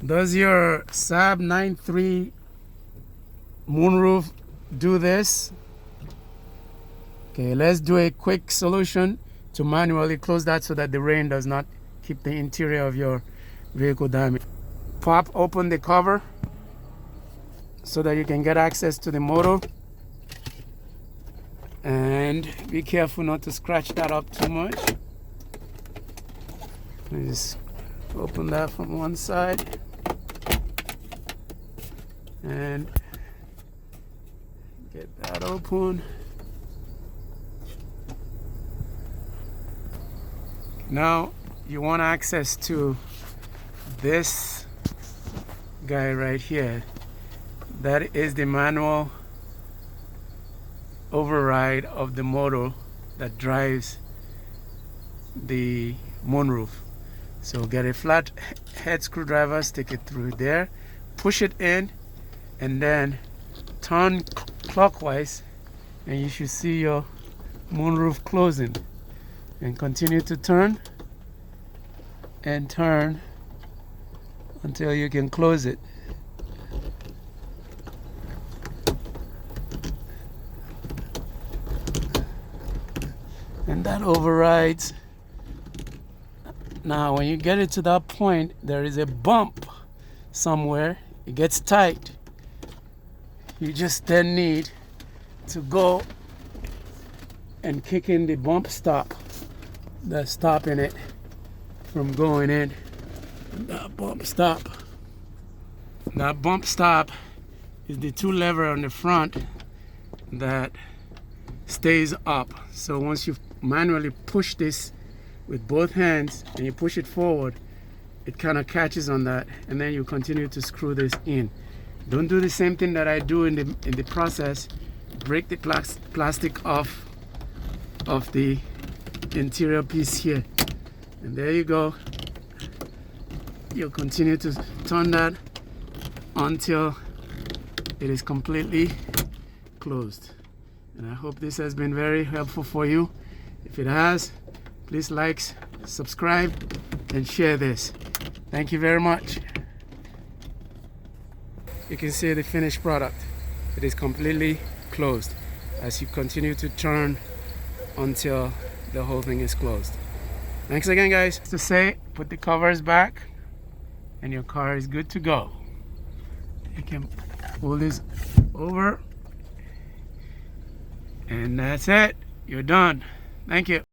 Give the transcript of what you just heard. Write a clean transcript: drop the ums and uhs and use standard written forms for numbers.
Does your Saab 9.3 moonroof do this? Okay, let's do a quick solution to manually close that so that the rain does not keep the interior of your vehicle damaged. Pop open the cover so that you can get access to the motor, and be careful not to scratch that up too much. Let me just open that from one side and get that open. Now you want access to this guy right here. That is the manual override of the motor that drives the moonroof. So get a flat head screwdriver, stick it through there, push it in, and then turn clockwise, and you should see your moonroof closing. And continue to turn and turn until you can close it. And that overrides. Now when you get it to that point, there is a bump somewhere. It gets tight. You just then need to go and kick in the bump stop that's stopping it from going in. That bump stop. That bump stop is the two lever on the front that stays up. So once you manually push this with both hands and you push it forward, it kind of catches on that, and then you continue to screw this in. Don't do the same thing that I do in the process. Break the plastic off of the interior piece here, and there you go. You'll continue to turn that until it is completely closed. And I hope this has been very helpful for you. If it has, please like, subscribe, and share this. Thank you very much. You can see the finished product. It is completely closed as you continue to turn until the whole thing is closed. Thanks again, guys. To say, put the covers back and your car is good to go. You can pull this over, and that's it. You're done. Thank you.